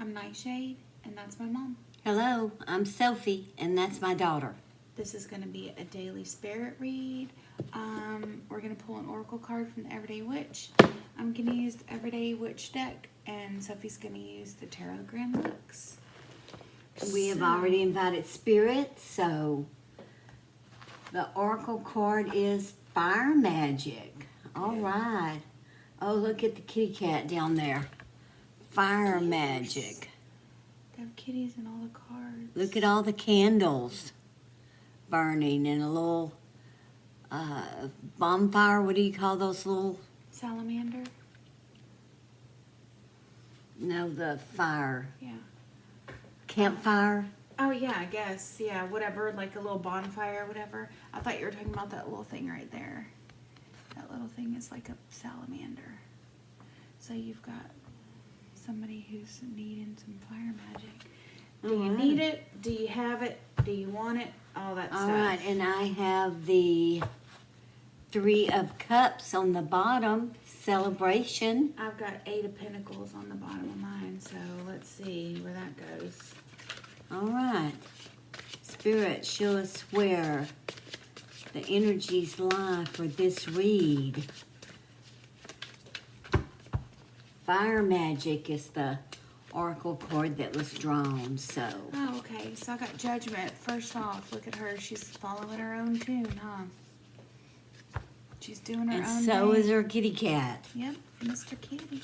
I'm NightShade, and that's my mom. Hello, I'm Sophie, and that's my daughter. This is going to be a daily spirit read. We're going to pull an oracle card from the Everyday Witch. I'm going to use the Everyday Witch deck, and Sophie's going to use the Tarot Grand Lux. We have already invited spirit, so the oracle card is fire magic. All right. Oh, look at the kitty cat down there. Fire magic. They have kitties in all the cards. Look at all the candles burning and a little bonfire. What do you call those little? Salamander? No, the fire. Yeah. Campfire? Oh, yeah, I guess. Yeah, whatever, like a little bonfire or whatever. I thought you were talking about that little thing right there. That little thing is like a salamander. So you've got somebody who's needing some fire magic. Do you need it? Do you have it? Do you want it? All that stuff. All right, and I have the Three of Cups on the bottom, celebration. I've got 8 of Pentacles on the bottom of mine, so let's see where that goes. All right. Spirit, show us where the energies lie for this read. Fire magic is the oracle card that was drawn, so. Oh, okay. So I got Judgment. First off, look at her. She's following her own tune, huh? She's doing her And own so thing. is her kitty cat. Yep, Mr. Kitty.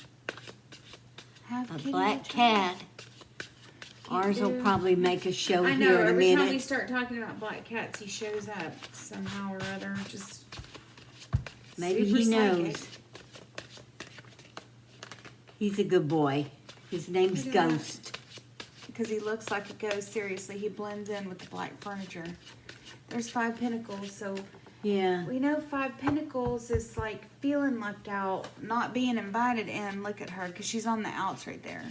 Have A kitty black with you. cat. Ours will probably make a show I know, here in a every time we minute. start talking about black cats, he shows up somehow or other. Just Maybe super he knows. psychic. He's a good boy. His name's Look at that. Ghost. Because he looks like a ghost. Seriously, he blends in with the black furniture. There's 5 Pentacles, so Yeah. we know 5 Pentacles is like feeling left out, not being invited in. Look at her, because she's on the outs right there.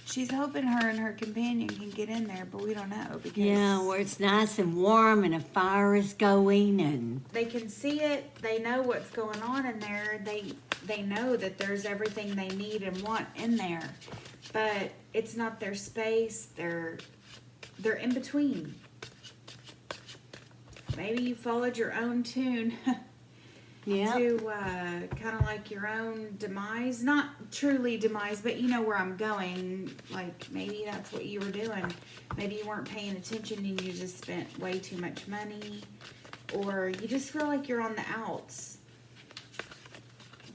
She's hoping her and her companion can get in there, but we don't know because Yeah, where it's nice and warm and a fire is going and they can see it. They know what's going on in there. They know that there's everything they need and want in there, but it's not their space. They're in between. Maybe you followed your own tune. yeah. To kind of like your own demise, not truly demise, but you know where I'm going. Like maybe that's what you were doing. Maybe you weren't paying attention and you just spent way too much money, or you just feel like you're on the outs.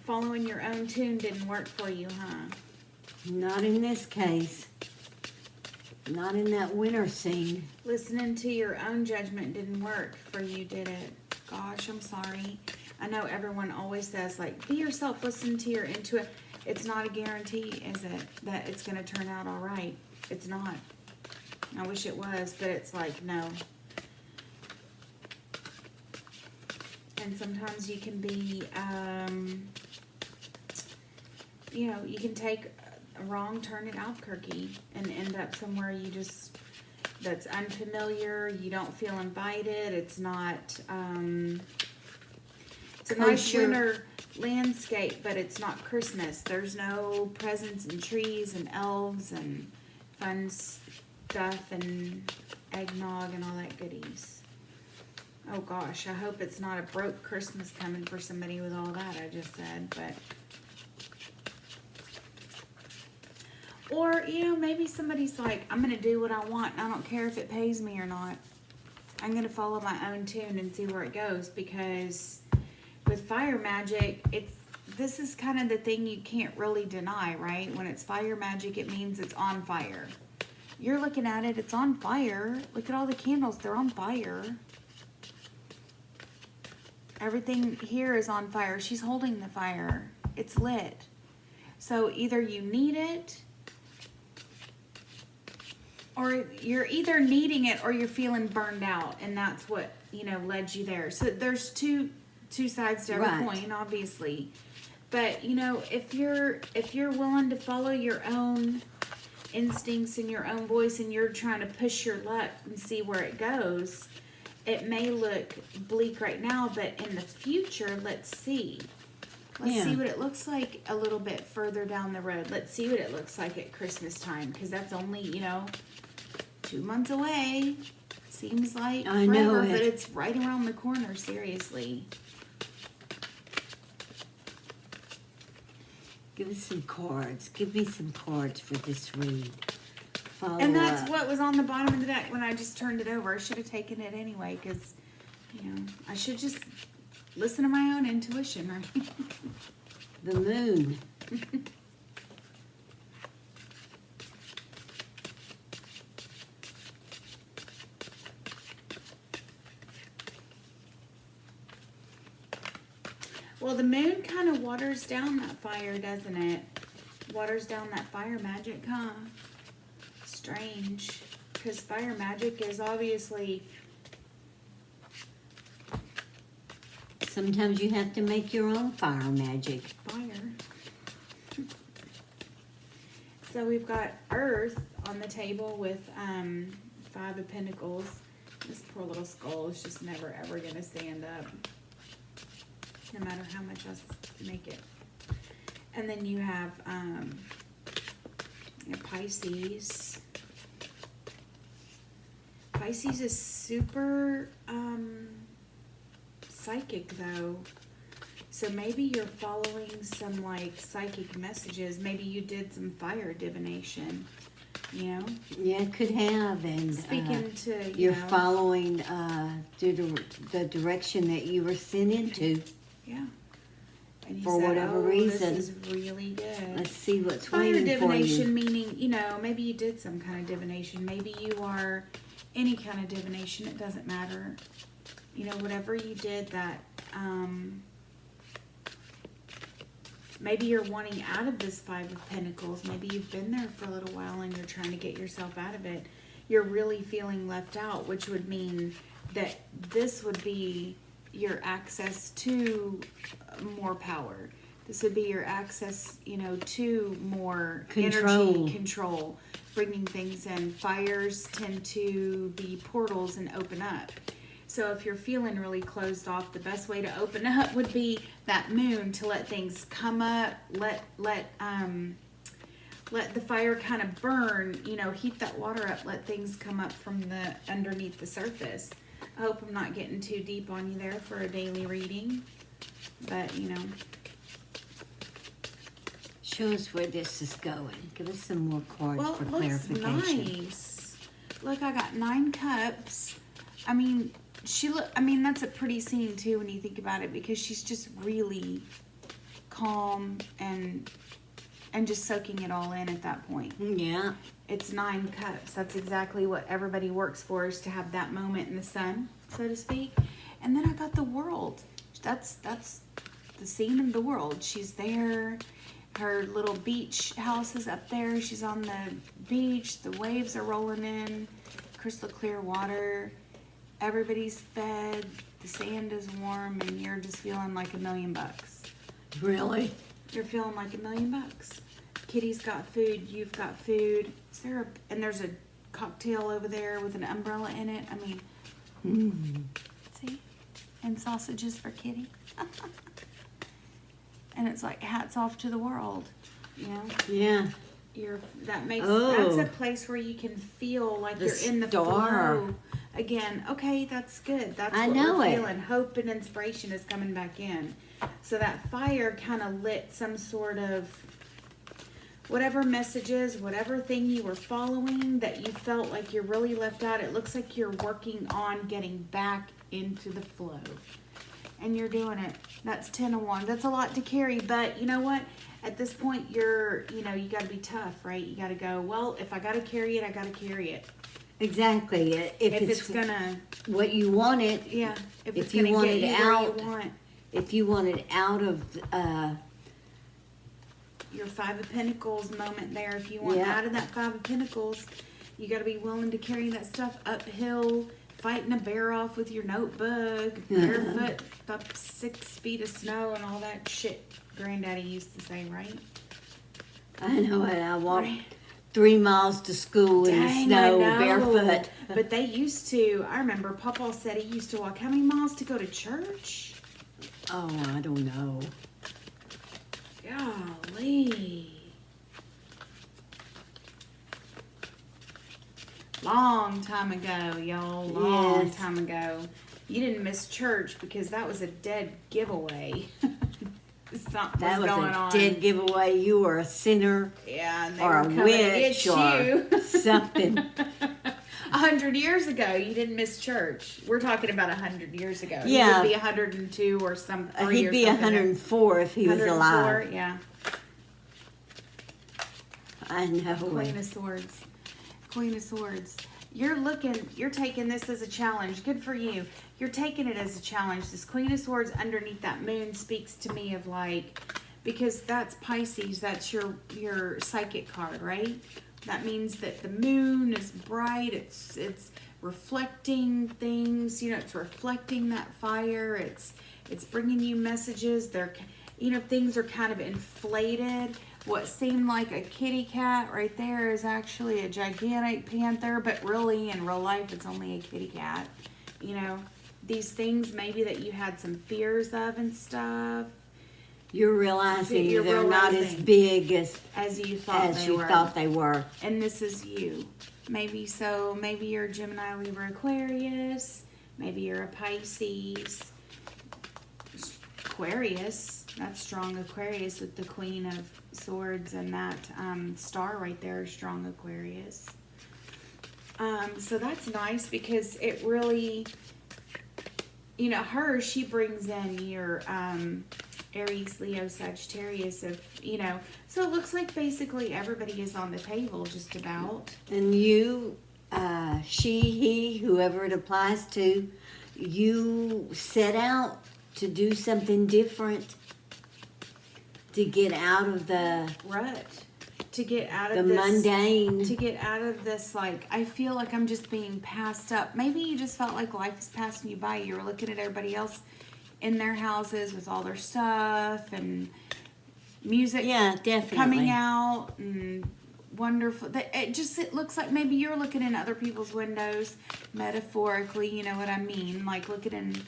Following your own tune didn't work for you, huh? Not in this case. Not in that winter scene. Listening to your own judgment didn't work for you, did it? Gosh, I'm sorry. I know everyone always says, like, be yourself, listen to your intuition. It's not a guarantee, is it, that it's going to turn out all right? It's not. I wish it was, but it's like, no. And sometimes you can be, you know, you can take a wrong turn at Albuquerque and end up somewhere you just, that's unfamiliar. You don't feel invited. It's not, it's a nice winter landscape, but it's not Christmas. There's no presents and trees and elves and fun stuff and eggnog and all that goodies. Oh gosh, I hope it's not a broke Christmas coming for somebody with all that I just said, but. Or, you know, maybe somebody's like, I'm going to do what I want. And I don't care if it pays me or not. I'm going to follow my own tune and see where it goes, because with fire magic, this is kind of the thing you can't really deny, right? When it's fire magic, it means it's on fire. You're looking at it, it's on fire. Look at all the candles, they're on fire. Everything here is on fire. She's holding the fire. It's lit. So either you need it, or you're either needing it or you're feeling burned out, and that's what, you know, led you there. So there's two sides to every coin, obviously. But, you know, if you're willing to follow your own instincts and your own voice, and you're trying to push your luck and see where it goes, it may look bleak right now, but in the future, let's see. Let's Yeah. see what it looks like a little bit further down the road. Let's see what it looks like at Christmas time, because that's only, 2 months away. Seems like I know forever, it. but it's right around the corner, seriously. Give us some cards. Give me some cards for this read. Follow And that's up. what was on the bottom of the deck when I just turned it over. I should have taken it anyway, because, I should just listen to my own intuition, right? The moon. Well, the moon kind of waters down that fire, doesn't it? Waters down that fire magic, huh? Strange. Because fire magic is obviously... Sometimes you have to make your own fire magic. fire. So we've got Earth on the table with 5 of Pentacles. This poor little skull is just never ever going to stand up. No matter how much I make it. And then you have Pisces. Pisces is super psychic though. So maybe you're following some like psychic messages. Maybe you did some fire divination, Yeah, it could have. And Speaking to, you're following the direction that you were sent into. Yeah. And you For said, whatever reason. This is really good. Let's see what's Fire waiting for divination you. meaning, maybe you did some kind of divination. Maybe you are any kind of divination. It doesn't matter. Whatever you did that, maybe you're wanting out of this 5 of Pentacles. Maybe you've been there for a little while and you're trying to get yourself out of it. You're really feeling left out, which would mean that this would be your access to more power. This would be your access, to more Control. energy, control, bringing things in. Fires tend to be portals and open up. So if you're feeling really closed off, the best way to open up would be that moon, to let things come up, let the fire kind of burn, heat that water up, let things come up from the underneath the surface. I hope I'm not getting too deep on you there for a daily reading, but Show us where this is going. Give us some more cards well, for it looks clarification. nice. Look, I got 9 cups. I mean, that's a pretty scene too when you think about it, because she's just really calm and just soaking it all in at that point. Yeah. It's 9 cups. That's exactly what everybody works for, is to have that moment in the sun, so to speak. And then I got the world. That's the scene of the world. She's there. Her little beach house is up there. She's on the beach. The waves are rolling in. Crystal clear water. Everybody's fed. The sand is warm, and you're just feeling like $1 million. Really? You're feeling like $1 million. Kitty's got food. You've got food. And there's a cocktail over there with an umbrella in it. I mean, see? And sausages for Kitty. And it's like hats off to the world, Yeah. That's a place where you can feel like you're in the flow again. Okay, that's good. That's what we're feeling. Hope and inspiration is coming back in. So that fire kind of lit some sort of whatever messages, whatever thing you were following that you felt like you're really left out. It looks like you're working on getting back into the flow. And you're doing it. That's 10 of Wands. That's a lot to carry, but you know what? At this point, you got to be tough, right? You got to go, well, if I got to carry it, I got to carry it. Exactly. If it's gonna, what you wanted. yeah. If it's you gonna want get it you out, where you want. If you want it out of Your 5 of Pentacles moment there. If you want out of that 5 of Pentacles, you got to be willing to carry that stuff uphill. Fighting a bear off with your notebook, barefoot up 6 feet of snow and all that shit Granddaddy used to say, right? I know it. I walked 3 miles to school in the snow barefoot. But they used to, I remember Papa said he used to walk how many miles to go to church? Oh, I don't know. Golly. Long time ago, y'all. Long Yes. time ago. You didn't miss church because that was a dead giveaway. Something That was going a on. dead giveaway. You were a sinner Yeah, and they or were a coming to witch get or you. something. 100 years ago, you didn't miss church. We're talking about 100 years ago. He Yeah. would be 102 or something. He'd be 104 if he was alive. Yeah. I know. Queen of Swords. Queen of Swords. You're taking this as a challenge. Good for you. You're taking it as a challenge. This Queen of Swords underneath that moon speaks to me of like, because that's Pisces, that's your psychic card, right? That means that the moon is bright, it's reflecting things, it's reflecting that fire, it's bringing you messages. Things are kind of inflated. What seemed like a kitty cat right there is actually a gigantic panther, but really in real life it's only a kitty cat. These things maybe that you had some fears of and stuff. You're realizing they're not as big as you thought they were. And this is you. Maybe you're a Gemini, Libra, Aquarius. Maybe you're a Pisces. Aquarius. That's strong Aquarius with the Queen of Swords and that star right there is strong Aquarius. So that's nice because it really, she brings in your Aries, Leo, Sagittarius so it looks like basically everybody is on the table just about. And you, she, he, whoever it applies to, you set out to do something different, to get out of the rut, to get out of the this mundane, to get out of this, like, I feel like I'm just being passed up. Maybe you just felt like life is passing you by. You were looking at everybody else in their houses with all their stuff and music definitely coming out and wonderful. It looks like maybe you're looking in other people's windows, metaphorically, you know what I mean? Like looking in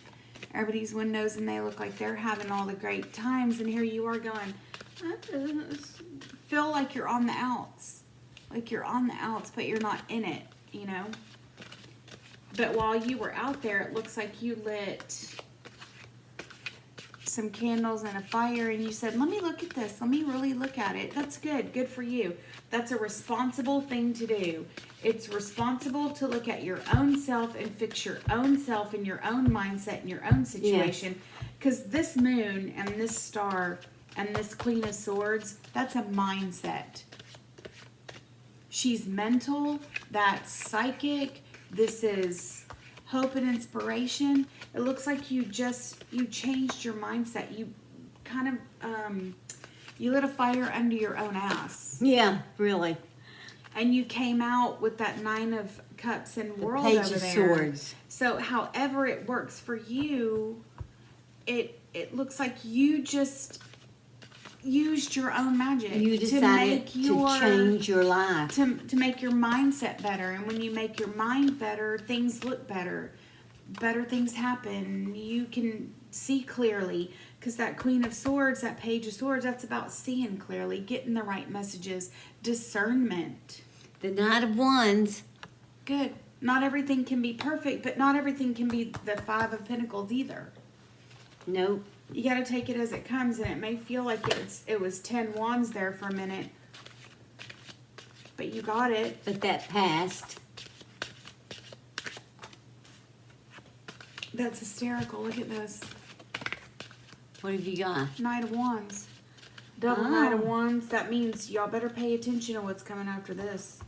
everybody's windows and they look like they're having all the great times, and here you are going, I feel like you're on the outs. Like you're on the outs, but you're not in it, But while you were out there, it looks like you lit some candles and a fire and you said, let me look at this. Let me really look at it. That's good. Good for you. That's a responsible thing to do. It's responsible to look at your own self and fix your own self and your own mindset and your own situation. Because this moon and this star and this Queen of Swords, that's a mindset. She's mental. That's psychic. This is hope and inspiration. It looks like you changed your mindset. You kind of, you lit a fire under your own ass. Yeah, really. And you came out with that 9 of Cups and World Page over of there. Swords. So however it works for you, it looks like you just used your own magic. You decided to change your life. To make your mindset better. And when you make your mind better, things look better. Better things happen. You can see clearly. Because that Queen of Swords, that Page of Swords, that's about seeing clearly, getting the right messages, discernment. The Knight of Wands. Good. Not everything can be perfect, but not everything can be the 5 of Pentacles either. Nope. You got to take it as it comes, and it may feel like it was 10 wands there for a minute, but you got it. But that passed. That's hysterical. Look at this. What have you got? Knight of Wands. Double Knight of Wands. That means y'all better pay attention to what's coming after this.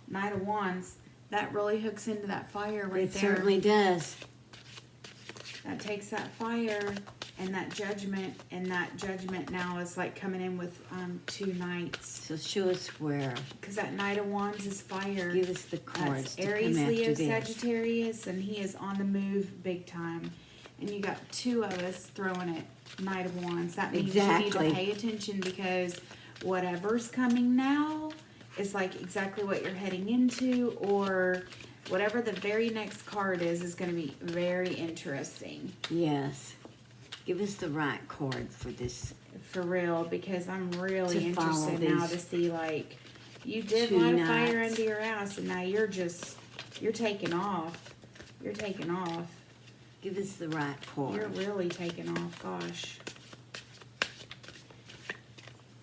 Knight of Wands. That really hooks into that fire right there. It certainly does. That takes that fire and that judgment now is like coming in with 2 knights. So show us where. Because that Knight of Wands is fire. Give us the cards. That's Aries, Leo, Sagittarius, and he is on the move big time. And you got 2 of us throwing it. Knight of Wands. That means you need to pay attention because whatever's coming now is like exactly what you're heading into, or whatever the very next card is going to be very interesting. Yes. Give us the right card for this. for real, because I'm really To follow interested now these to see, like, you did 2 light a fire knots. under your ass, and now you're taking off. You're taking off. Give us the right cord. You're really taking off, gosh.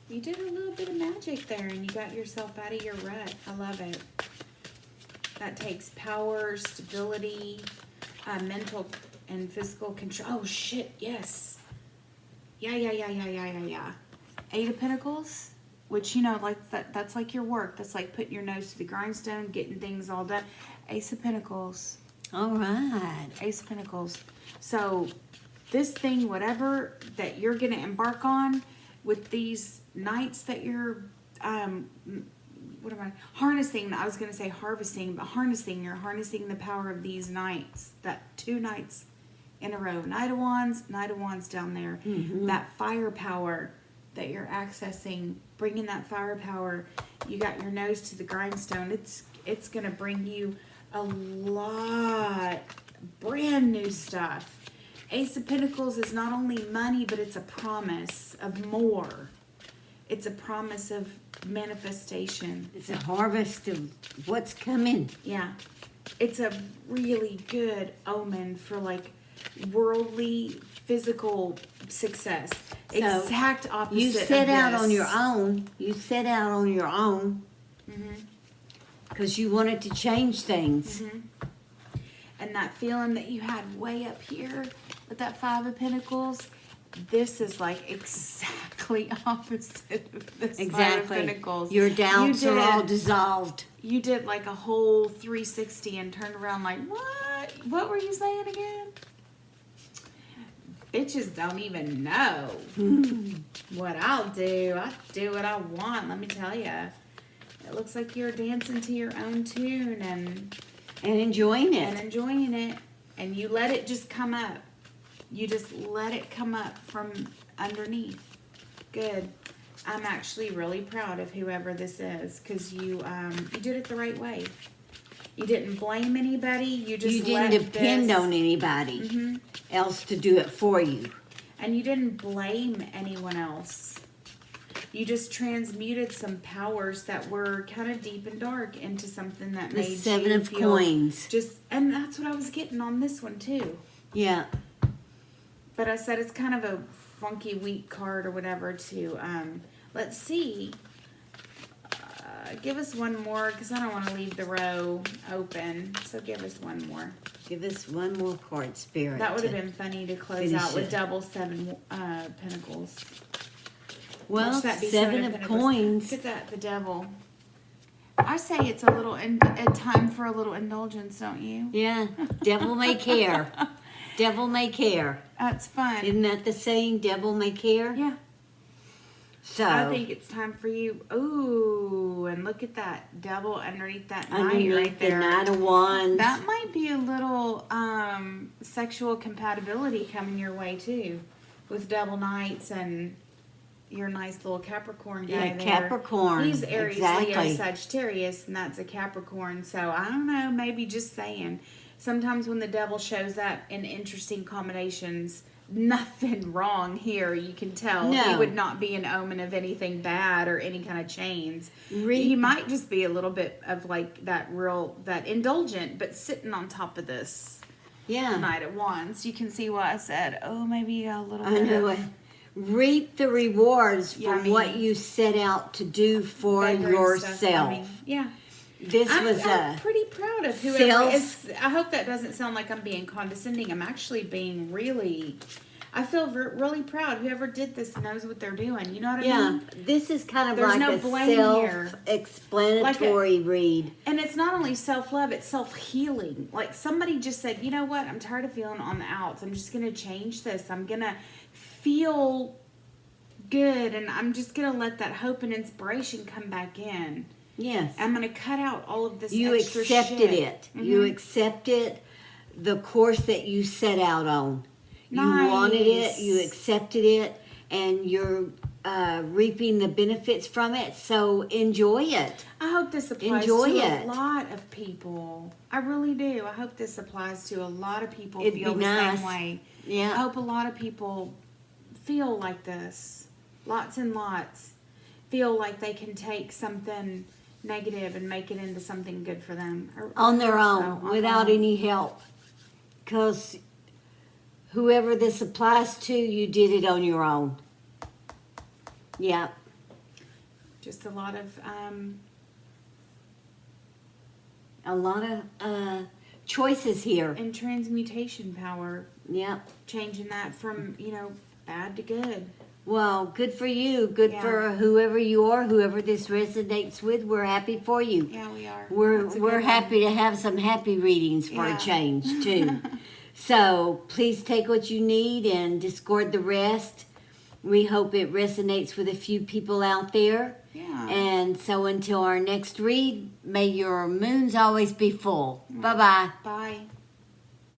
You did a little bit of magic there, and you got yourself out of your rut. I love it. That takes power, stability, mental and physical control. Oh, shit, yes. Yeah. 8 of Pentacles, which, you know, like that's like your work. That's like putting your nose to the grindstone, getting things all done. Ace of Pentacles. All right. Ace of Pentacles. So this thing, whatever that you're going to embark on with these nights that you're, harnessing. I was going to say harvesting, but harnessing. You're harnessing the power of these nights, that 2 nights in a row. Knight of Wands down there. Mm-hmm. That firepower that you're accessing, bringing that firepower. You got your nose to the grindstone. It's going to bring you a lot, brand new stuff. Ace of Pentacles is not only money, but it's a promise of more. It's a promise of manifestation. It's a harvest of what's coming. Yeah. It's a really good omen for like worldly, physical success. So Exact opposite You set of out this. on your own. You set out on your own because you wanted to change things. And that feeling that you had way up here with that 5 of Pentacles, this is like exactly opposite of this 5 of Exactly. Pentacles. Your doubts You are all did- dissolved. You did like a whole 360 and turned around like, what? What were you saying again? Bitches don't even know what I'll do. I do what I want, let me tell you. It looks like you're dancing to your own tune and enjoying it. enjoying it. And you let it just come up. You just let it come up from underneath. Good. I'm actually really proud of whoever this is, because you did it the right way. You didn't blame anybody. You just You didn't let depend this, on anybody else to do it for you. and you didn't blame anyone else. You just transmuted some powers that were kind of deep and dark into something that The made 7 you of feel coins. just, and that's what I was getting on this one too. Yeah. But I said it's kind of a funky, weak card or whatever to, let's see. Give us one more, because I don't want to leave the row open. So give us one more. Give us one more card, Spirit. That would have been funny to close finish out with it. double 7 Pentacles. Well, Watch that be 7 of Pentacles. coins. Look at that, the devil. I say it's a little, a time for a little indulgence, don't you? Yeah. Devil may care. Devil may care. That's fun. Isn't that the saying? Devil may care? Yeah. So, I think it's time for you. Ooh, and look at that devil underneath that knight underneath right the there. Knight of Wands. That might be a little sexual compatibility coming your way too, with double knights and your nice little Capricorn guy Yeah, there. Capricorn. He's Aries, Exactly. Leo, Sagittarius, and that's a Capricorn. So I don't know, maybe just saying. Sometimes when the devil shows up in interesting combinations, nothing wrong here, you can tell. No. He would not be an omen of anything bad or any kind of chains. Re- He might just be a little bit of like that indulgent, but sitting on top of this Yeah. Knight of Wands. You can see why I said, oh, maybe you got a little I bit know of it. Reap the rewards from Yummy. what you set out to do for bedroom yourself. stuff. I mean, yeah. This I'm was pretty proud of whoever self- is. I hope that doesn't sound like I'm being condescending. I'm actually being really. I feel really proud. Whoever did this knows what they're doing. You know what I yeah. mean? This is kind of There's like no a blame here. self-explanatory read. And it's not only self-love, it's self-healing. Like somebody just said, you know what? I'm tired of feeling on the outs. I'm just going to change this. I'm going to feel good, and I'm just going to let that hope and inspiration come back in. Yes. I'm going to cut out all of this You extra accepted shit. it. You accepted the course that you set out on. You wanted it, Nice. you accepted it, and you're reaping the benefits from it, so enjoy it. I hope this applies Enjoy to it. a lot of people. I really do. I hope this applies to a lot of people It'd feel be the nice. same way. I Yeah. hope a lot of people feel like this. lots and lots, feel like they can take something negative and make it into something good for them. On their So, own, without any help. Because whoever this applies to, you did it on your own. Yeah. Just a lot of choices here. and transmutation power, Yeah. changing that from, bad to good. Well, good for you. Good Yeah. for whoever you are, whoever this resonates with. We're happy for you. Yeah, we are. We're That's a we're good happy to have some happy readings for Yeah. a change too. So please take what you need and discard the rest. We hope it resonates with a few people out there. Yeah. And so until our next read, may your moons always be full. Bye-bye. Bye.